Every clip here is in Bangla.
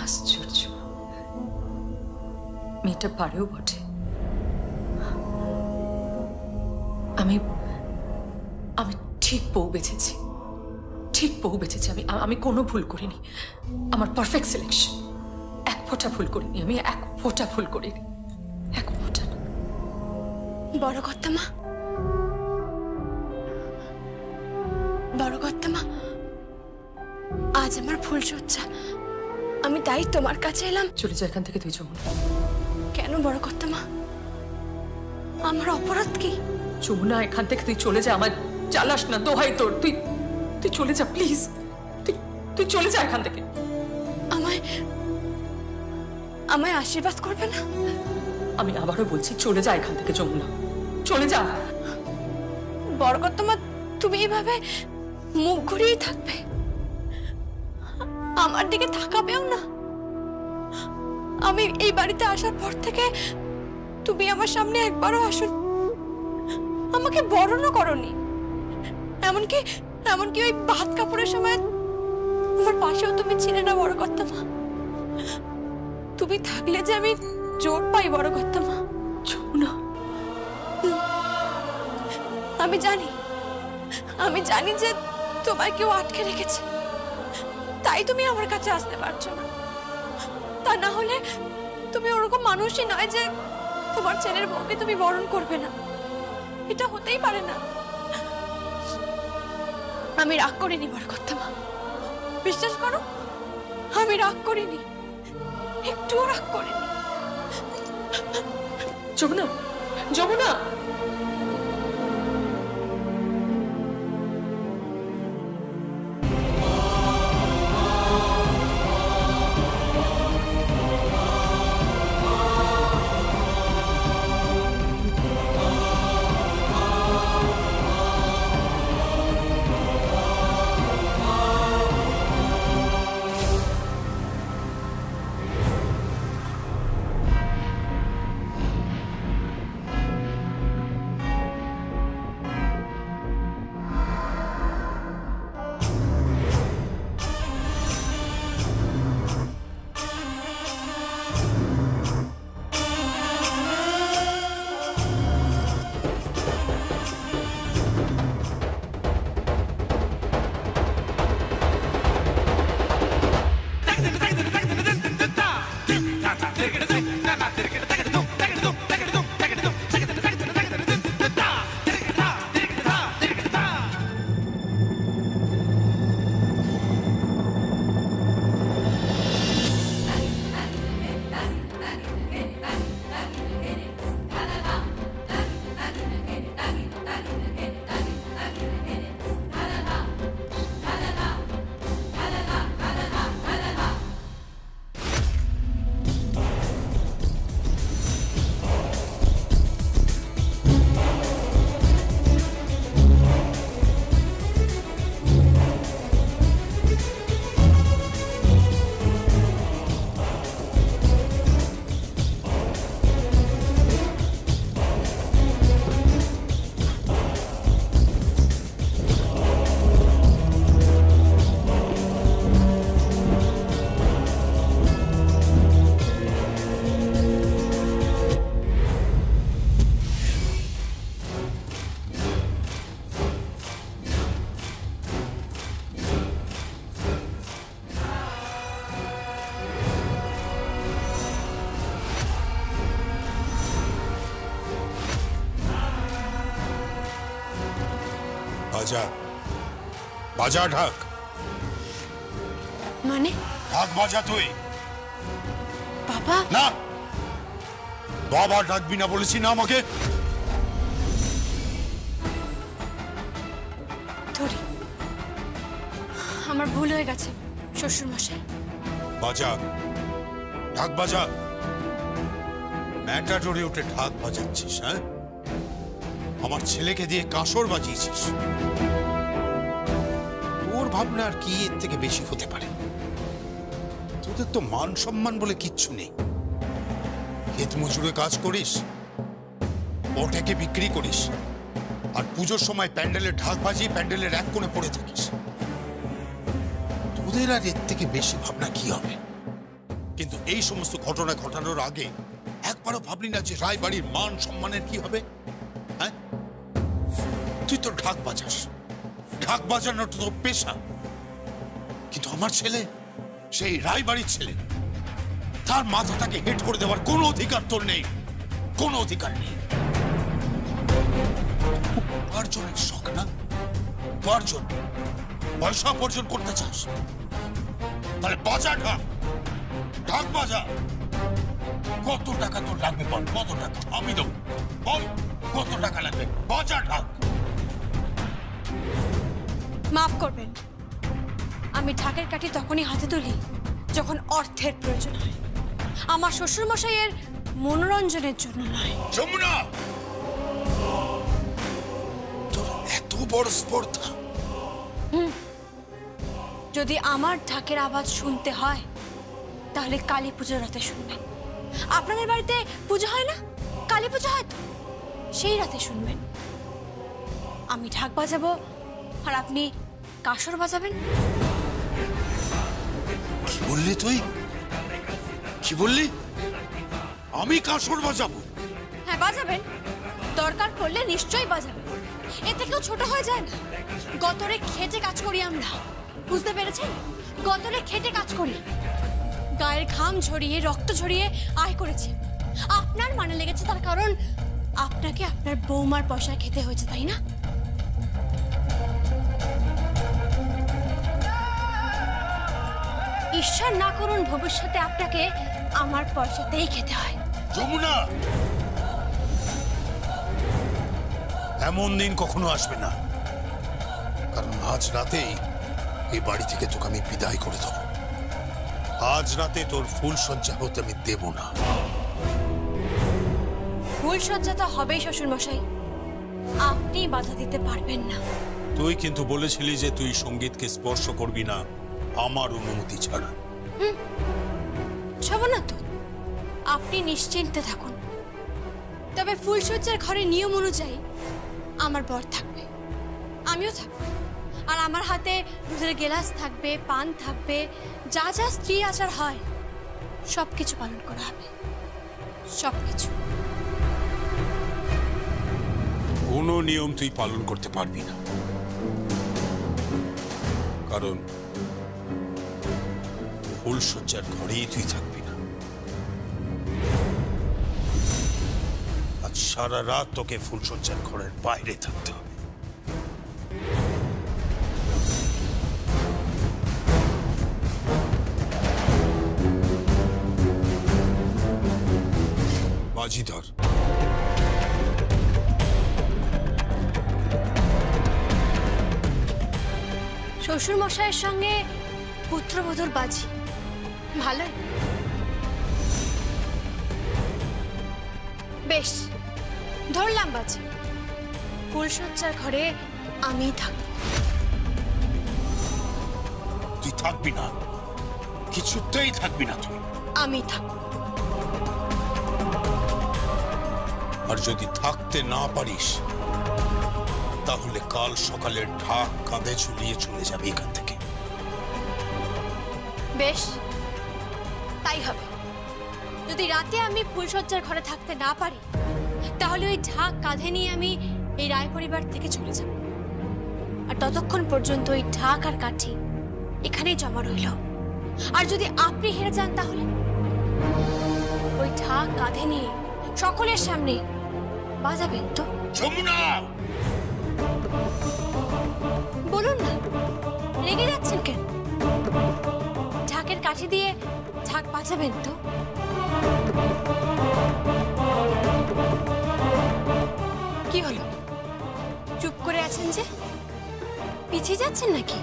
আশ্চর্য, মেয়েটা পারেও বটে। আমি আমি ঠিক বউ বেঁচেছি, ঠিক বউ বেঁচেছি। আমি কোনো ভুল করিনি। আমার পারফেক্ট সিলেকশন। এক ফোঁটা ভুল করিনি, আমি এক ফোঁটা ভুল করিনি, এক ফোঁটা না। বড় কর্তামা, বড় কর্তামা, আজ আমার ভুল সজ্জা, আমি তাই তোমার কাছে এলাম। চলে যা এখান থেকে তুই, যমুনা। কেন বড় কর্তামা, আমার অপরাধ কি? যমুনা, এখান থেকে তুই চলে যা, আমার চালাস না, দোহাই তোর। তুই তুই চলে যা প্লিজ, তুই চলে যা এখান থেকে। আমায় আমায় আশীর্বাদ করবে না? আমি আবারও বলছি, চলে যা এখান থেকে যমুনা, চলে যা। বড় কর্তামা, তুমি এভাবে মুখ ঘুরিয়ে থাকবে? আমার দিকে তাকাবেও না? আমি এই বাড়িতে আসার পর থেকে তুমি আমার সামনে একবারও আসো, আমাকে বরণও করনি। এমনকি এমনকি ওই ভাত কাপড়ের সময় আমার পাশেও তুমি ছিলে না বড় কর্তামা। তুমি থাকলে যে আমি জোর পাই বড় কর্তামা। যমুনা, আমি জানি যে তোমায় কেউ আটকে রেখেছে, তাই তুমি আমার কাছে আসতে পারছো না। তা না হলে তুমি ওরকম মানুষই নয় যে তোমার ছেলের বউকে তুমি বরণ করবে না। এটা হতেই পারে না। আমি রাগ করিনি বড় কর্তামা, বিশ্বাস করো, আমি রাগ করিনি, একটুও রাগ করিনি। যমুনা, যমুনা। বাজা, বাজা ঢাক। মানে? ঢাক বাজা তুই। বাবা? না, বাবা ডাকবি না বলেছি না আমাকে। ধরি, আমার ভুল হয়ে গেছে শ্বশুর মশাই। বাজা, ঢাক বাজা। ম্যাটাডোরে উঠে ঢাক বাজাচ্ছিস? হ্যাঁ, আমার ছেলেকে দিয়ে কাঁসর বাজিয়েছিস। তোর ভাবনা আর কি এর থেকে বেশি হতে পারে? তোদের তো মান সম্মান বলে কিচ্ছু নেই। ক্ষেত মজুরে কাজ করিস, ওটাকে বিক্রি করিস, আর পুজোর সময় প্যান্ডেলের ঢাক বাজিয়ে প্যান্ডেলের এক কোণে পড়ে থাকিস। তোদের আর এর থেকে বেশি ভাবনা কি হবে? কিন্তু এই সমস্ত ঘটনা ঘটানোর আগে একবারও ভাবলি না যে রায়বাড়ির মান সম্মানের কি হবে? হ্যাঁ, তুই তো ঢাক বাজাস, ঢাক বাজানোর তো তোর পেশা। কিন্তু আমার ছেলে, সেই রায়বাড়ির ছেলে, তার মাথাটাকে হেড করে দেওয়ার কোনো অধিকার তোর নেই, কোনো অধিকার নেই। উপার্জনের শখ না? উপার্জন, পয়সা উপার্জন করতে চাস? তাহলে বাজা ঢাক, ঢাক বাজা। কত টাকা তোর লাগবে বল, কত টাকা আমি দেবো, বল কত টাকা লাগবে, বাজা ঢাক। মাফ করবেন, আমি ঢাকের কাঠি তখনই হাতে তুলি যখন অর্থের প্রয়োজন হয়, আমার শ্বশুর মশাইয়ের মনোরঞ্জনের জন্য নয়। যমুনা, তোর এত বড় স্পর্ধা! যদি আমার ঢাকের আওয়াজ শুনতে হয় তাহলে কালী পুজোর রাতে শুনবেন। আপনাদের বাড়িতে পুজো হয় না? কালী পুজো হয় তো, সেই রাতে শুনবেন। আমি ঢাক বাজাবো আর আপনি কাসর বাজাবেন। কি বললি তুই? কি বললি? আমি কাসর বাজাবো? হ্যাঁ বাজাবেন, দরকার পড়লে নিশ্চয়ই বাজাবেন। এ থেকেও ছোট হয়ে যায় না? গতরে খেটে কাজ করি আমরা, বুঝতে পেরেছেন? গতরে খেটে কাজ করি, গায়ের ঘাম ঝরিয়ে রক্ত ঝরিয়ে আয় করেছি। আপনার মানে লেগেছে তার কারণ আপনাকে আপনার বৌমার পয়সা খেতে হয়েছে, তাই না? ঈশ্বর না করুন ভবিষ্যতে আপনাকে আমার পয়সাতেই খেতে হয়। যমুনা, এমন দিন কখনো আসবে না, কারণ আজ রাতেই এই বাড়ি থেকে তোকে আমি বিদায় করে দেব। আজ রাতে তোর ফুল সজ্জা হতে আমি দেব না। ফুল সজ্জা তো হবেই শ্বশুর মশাই, আপনি বাধা দিতে পারবেন না। তুই কিন্তু বলেছিলি যে তুই সঙ্গীতকে স্পর্শ করবি না আমার অনুমতি ছাড়া। ছব না তো, আপনি নিশ্চিন্তে থাকুন। তবে ফুলসজ্জার ঘরের নিয়ম অনুযায়ী আমার বর থাকবে, আমিও থাকবো, আর আমার হাতে দুধের গেলাস থাকবে, পান থাকবে, যা যা স্ত্রী আচার হয় সবকিছু পালন করা হবে, সবকিছু। কোনো নিয়ম তুই পালন করতে পারবি না, কারণ ফুলসজ্জার ঘরেই তুই থাকবি না। আজ সারা রাত তোকে ফুলসজ্জার ঘরের বাইরে থাকতে হবে। বাজিধর, শ্বশুর মশাইয়ের সঙ্গে পুত্রবধূর বাজি ভালোই। বেশ, ধরলাম বাজি। ফুলসজ্জার ঘরে আমি থাকবো। তুই থাকবি না, কিছুতেই থাকবি না তুই। আমি থাকবো। আর যদি থাকতে না পারিস তাহলে কাল সকালে ঢাক কাঁধে ঝুলিয়ে চলে যাবে এখান থেকে। বেশ, তাই হবে। যদি রাতে আমি ফুলসজ্জার ঘরে থাকতে না পারি তাহলে ওই ঢাক কাঁধে নিয়ে আমি এই রায় পরিবার থেকে চলে যাব। আর ততক্ষণ পর্যন্ত ওই ঢাক আর কাঠি এখানেই জমা রইল। আর যদি আপনি হেরে যান তাহলে ওই ঢাক কাঁধে নিয়ে সকলের সামনে বাজাবেন তো? যমুনা, বলুন না, রেগে যাচ্ছেন কেন? ঢাকের কাঠি দিয়ে ঢাক বাজাবেন তো? কি হলো, চুপ করে আছেন যে? পিছিয়ে যাচ্ছেন নাকি?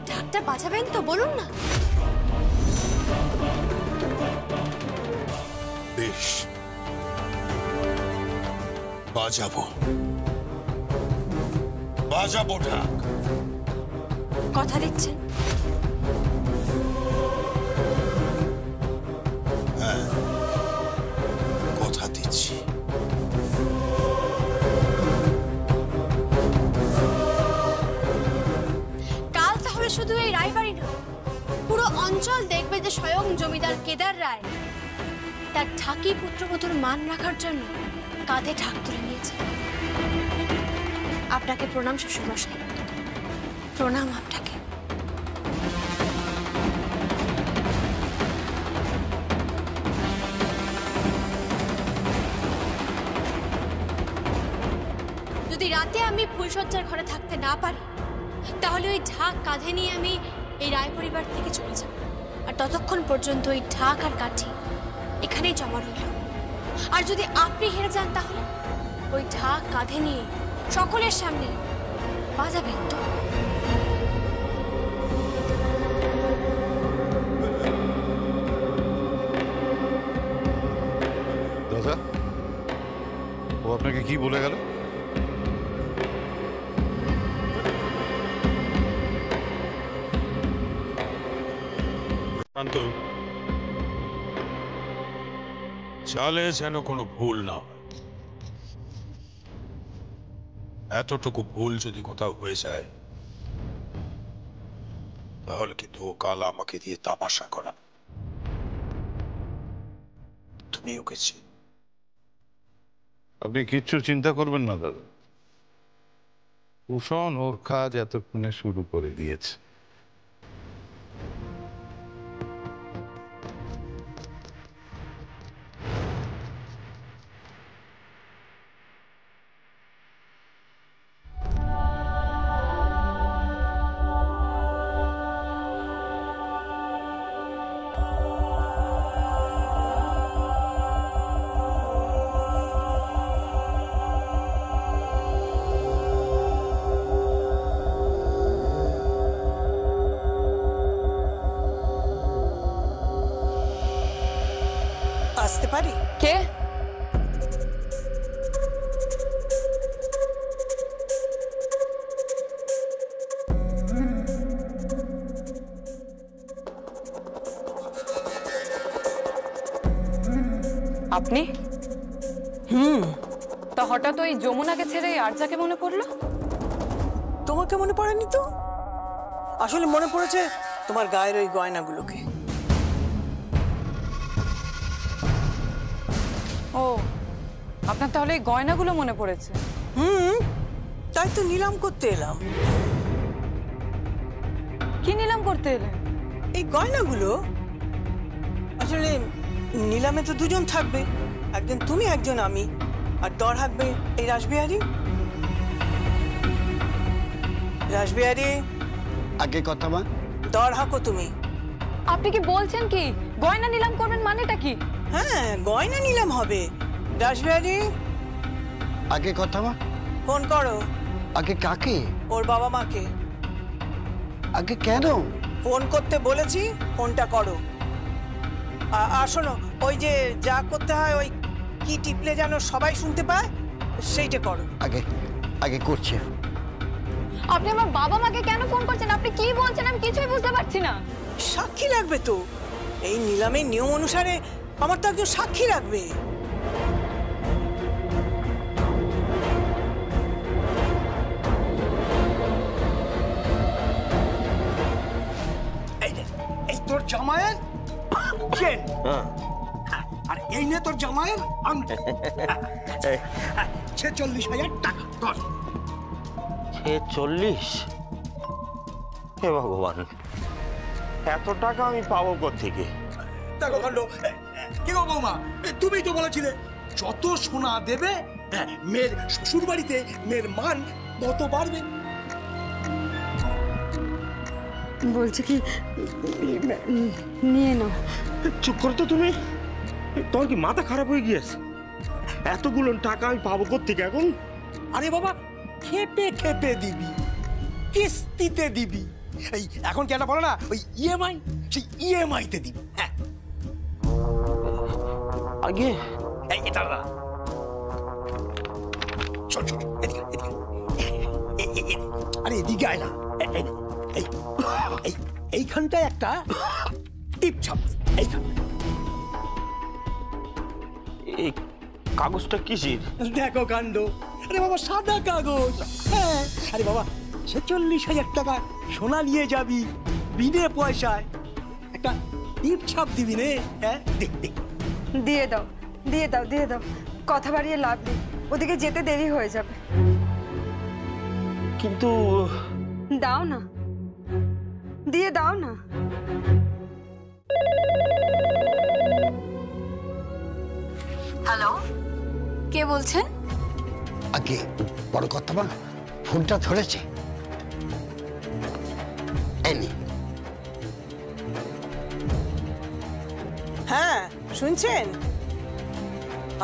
ঢাকটা বাজাবেন তো, বলুন না। বেশ, বাজাবো, বাজাবো ঢাক। কথা দিচ্ছেন? হ্যাঁ, কথা দিচ্ছি। কাল তাহলে শুধু এই রায়বাড়ি না, পুরো অঞ্চল মহল দেখবে যে স্বয়ং জমিদার কেদার রায় তার ঠাকি পুত্রবধূর মান রাখার জন্য কাঁধে ঢাক তুলে নিয়েছে। আপনাকে প্রণাম শ্বশুরমশাই, প্রণাম আপনাকে। যদি রাতে আমি ফুলসজ্জার ঘরে থাকতে না পারি তাহলে ওই ঢাক কাঁধে নিয়ে আমি এই রায় পরিবার থেকে চলে যাব, আর ততক্ষণ পর্যন্ত ওই ঢাক আর কাঠি এখানেই জমা রইল। আর যদি আপনি হেরে যান তাহলে ওই ঢাক কাঁধে নিয়ে সকলের সামনে বাজাবেন তো? দাদা, ও আপনাকে কি বলে গেল? চালে যেন কোনো ভুল না হয়। এতটুকু ভুল যদি কোথাও হয়ে যায় তাহলে কিন্তু ও কাল আমাকে দিয়ে তামাশা করা। তুমি ওকে আপনি কিচ্ছু চিন্তা করবেন না দাদা, ভূষণ ওর কাজ এতক্ষণে শুরু করে দিয়েছে। আসতে পারি? কে? আপনি? তা হঠাৎ ওই যমুনাকে ছেড়ে আরজাকে মনে পড়লো? তোমাকে মনে পড়েনি তো? আসলে মনে পড়েছে তোমার গায়ের ওই গয়নাগুলোকে। ও, আপনার তাহলে এই গয়নাগুলো মনে পড়েছে? তাই তো নিলাম করতে এলাম। কি নিলাম করতে এলেন? এই গয়নাগুলো আসলে নিলামে তো দুজন থাকবে, একজন তুমি একজন আমি, আর দর হাঁকবে এই রাসবিহারী। রাসবিহারী, আগে কথা মা। দর হাঁকো তুমি। আপনি কি বলছেন কি গয়না নিলাম করবেন? মানেটা কি? হ্যাঁ, গয়না নিলাম হবে। রাসবিহারী, আগে কথা মা। ফোন করো। আগে কাকে? ওর বাবা মাকে। আগে কেন? ফোন করতে বলেছি, ফোনটা করো। আর শোনো, ওই যে যা করতে হয় ওই কি টিপলে যেন সবাই শুনতে পায় সেইটা করো। আগে আগে করছে। আপনি আমার বাবা মাকে কেন ফোন করছেন? আপনি কি বলছেন আমি কিছুই বুঝতে পারছি না। সাক্ষী লাগবে তো, এই নিলামের নিয়ম অনুসারে আমার তো একজন সাক্ষী লাগবে। এই তোর জামাইয়ের চেন, আর এই নে তোর জামাইয়ের আংটি। 46,000 টাকা। 46? হে ভগবান, এত টাকা আমি পাবো কোত্থেকে? দেখো কাণ্ড। কি গো বৌমা, তুমি তো বলেছিলে যত সোনা দেবে মেয়ের শ্বশুর বাড়িতে মেয়ের মান তত বাড়বে। বলছে কি নিয়ে নাও। চুপ করো তো তুমি, তোমার কি মাথা খারাপ হয়ে গিয়েছে? এতগুলো টাকা আমি পাবো কোত্থেকে এখন? আরে বাবা, খেপে খেপে দিবি, কিস্তিতে দিবি। এই এখন কেন বলো না ওই ইএমআই, সেই ইএমআই তে দিবি। হ্যাঁ আগে এই এটা না, চল চল এদিকে এদিকে, আরে এদিকে আয় না। এইখানটায় একটা টিপ ছাপ, এইখান। এই কাগজটা কিসের? দেখো কাণ্ড। আরে বাবা, সাদা কাগজ। হ্যাঁ, আরে বাবা 46,000 টাকা সোনা নিয়ে যাবি বিনে পয়সায়, একটা টিপ ছাপ দিবি রে। হ্যাঁ দিয়ে দাও দিয়ে দাও দিয়ে দাও, কথা বাড়িয়ে লাভ নেই, ওদিকে যেতে দেরি হয়ে যাবে। কিন্তু দাও না, দিয়ে দাও না। হ্যালো, কে বলছেন? আগে বড় কথা মা, ফোনটা ধরেছে। হ্যাঁ শুনছেন,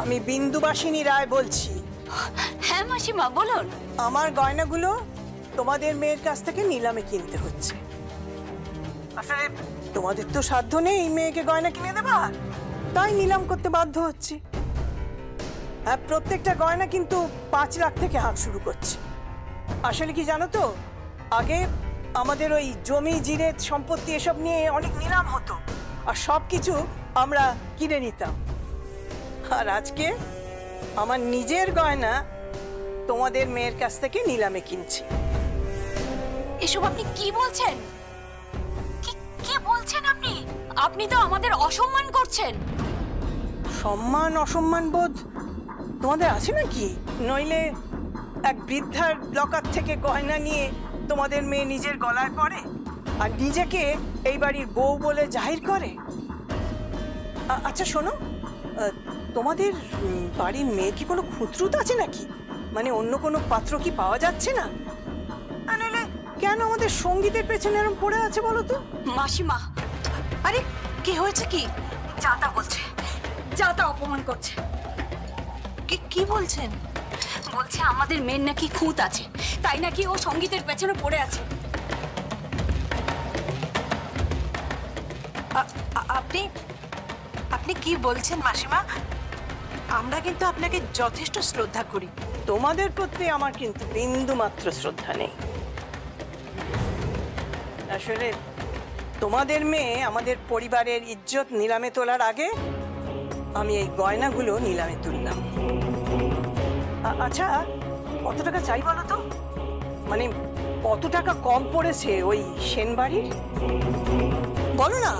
আমি বিন্দুবাসিনী রায় বলছি। হ্যাঁ মাসিমা বলুন। আমার গয়নাগুলো তোমাদের মেয়ের কাছ থেকে নিলামে কিনতে হচ্ছে। আসলে তোমাদের তো সাধ্য নেই এই মেয়েকে গয়না কিনে দেবা, তাই নিলাম করতে বাধ্য হচ্ছে। হ্যাঁ, প্রত্যেকটা গয়না কিন্তু 5 লাখ থেকে হাঁক শুরু করছে। আসলে কি জানো তো, আগে আমাদের ওই জমি জিরেত সম্পত্তি এসব নিয়ে অনেক নিলাম হতো, আর সব কিছু আমরা কিনে নিতাম। আর আজকে আমার নিজের গয়না তোমাদের মেয়ের কাছ থেকে নিলামে কিনছি। এসব আপনি কি বলছেন? কি বলছেন আপনি? আপনি তো আমাদের অসম্মান করছেন। সম্মান অসম্মান বোধ তোমাদের আছে নাকি? নইলে এক বৃদ্ধার লকার থেকে গয়না নিয়ে তোমাদের মেয়ে নিজের গলায় পড়ে আর নিজেকে এই বাড়ির বউ বলে জাহির করে। আচ্ছা শোনো, তোমাদের বাড়ির মেয়ে কি কোনো খুঁতরুত আছে নাকি? মানে অন্য কোনো পাত্র কি পাওয়া যাচ্ছে না? নইলে কেন আমাদের সঙ্গীতের পেছনে এরকম পড়ে আছে বলো তো? মাসিমা, আরে কি হয়েছে? কি যাতা বলছে, যাতা অপমান করছে। কি বলছেন? বলছে আমাদের মেয়ের নাকি খুঁত আছে, তাই নাকি ও সঙ্গীতের পেছনে পড়ে আছে। আপনি কি বলছেন মাসিমা? আমরা কিন্তু আপনাকে যথেষ্ট শ্রদ্ধা করি। তোমাদের প্রতি আমার কিন্তু বিন্দু মাত্র শ্রদ্ধা নেই। আসলে তোমাদের মেয়ে আমাদের পরিবারের ইজ্জত নিলামে তোলার আগে আমি এই গয়নাগুলো নিলামে তুললাম। আচ্ছা কত টাকা চাই বলো তো? মানে কত টাকা কম পড়েছে ওই সেনবাড়ির? বলো না,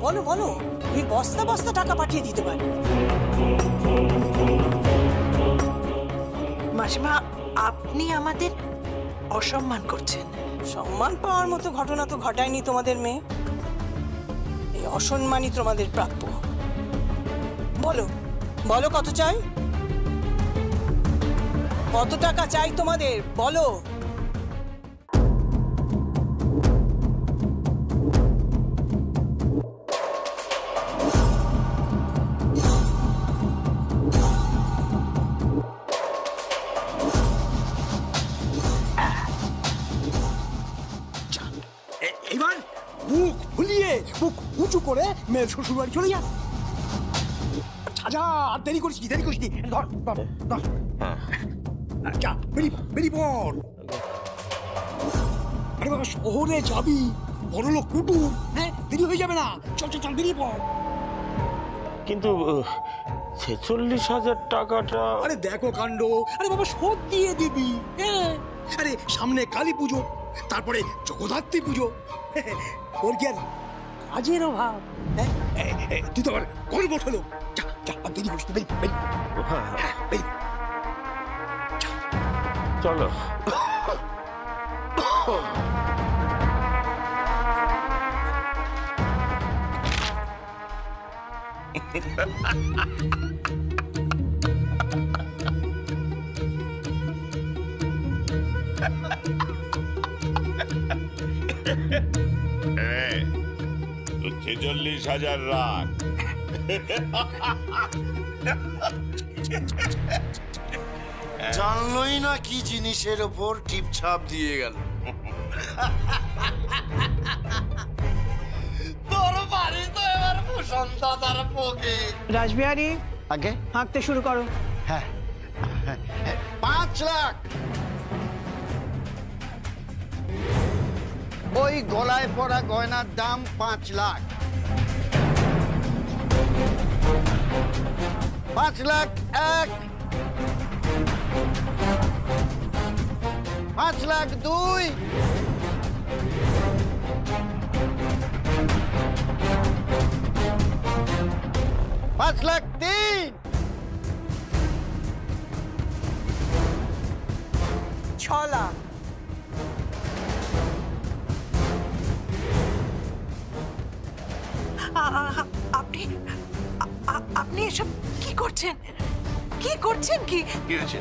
বলো বলো, আমি বস্তা বস্তা টাকা পাঠিয়ে দিতে পারি। মাসিমা, আপনি আমাদের অসম্মান করছেন। সম্মান পাওয়ার মতো ঘটনা তো ঘটায়নি তোমাদের মেয়ে, এই অসম্মানই তোমাদের প্রাপ্য। বলো বলো কত চাই, কত টাকা চাই তোমাদের বলো। এবার মুখ ফুলিয়ে মুখ উঁচু করে মেয়ের শ্বশুর বাড়ি চলে যা। আর দেরি করিস কি, দেরি করিস কি, ধর ধর ধর। যা বেরি পড়। আরে বাবা শহরে যাবি, বড় লোক কুটুম, হ্যাঁ দেরি হয়ে যাবে না, চল চল চল বেরিয়ে পড়। কিন্তু 46,000 টাকাটা। আরে দেখো কাণ্ড, আরে বাবা শোধ দিয়ে দিবি। হ্যাঁ আরে সামনে কালী পুজো, তারপরে জগদ্ধাত্রী পুজো, ওর কি আর কাজের অভাব? তুই তো আবার গর্ব হলো। যা যা দেরি করিস, বেরি বেরি। হ্যাঁ বেরি চলো। তো 46,000 রাখ। জানলই না কি জিনিসের ওপর টিপছাপ দিয়ে গেল। তোর বাড়ি তো এবার বসন্তদার পকে। রাসবিহারী আগে হাঁকতে শুরু করো। হ্যাঁ 5 লাখ। ওই গলায় পড়া গয়নার দাম 5 লাখ। 5 লাখ 1, 5 লাখ 2, 5 5,03,000 6 লাখ। আপনি আপনি এসব কি করছেন? কি করছেন? কি হয়েছে?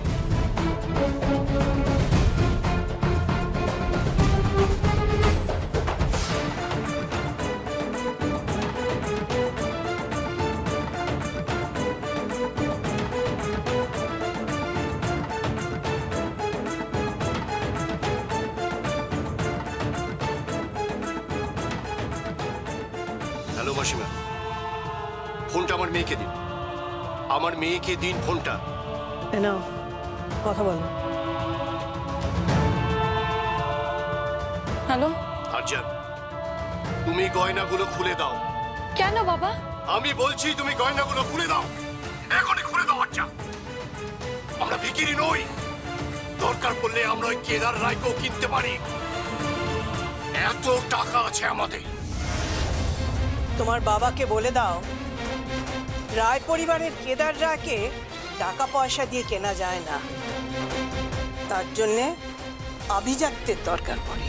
হ্যালো মাসিমা, ফোনটা আমার মেয়েকে দিন। আমার মেয়েকে দিন ফোনটা। নাও, কথা বলো। হ্যালো, আরজান, তুমি গয়নাগুলো খুলে দাও। কেন বাবা? আমি বলছি তুমি গয়নাগুলো খুলে দাও, এখনই খুলে দাও। আচ্ছা, আমরা ভিখিরি নই, দরকার পড়লে আমরা ওই কেদার রায়কেও কিনতে পারি, এত টাকা আছে আমাদের। তোমার বাবাকে বলে দাও, রায় পরিবারের কেদার রায়কে টাকা পয়সা দিয়ে কেনা যায় না, তার জন্যে আভিজাত্যের দরকার পড়ে।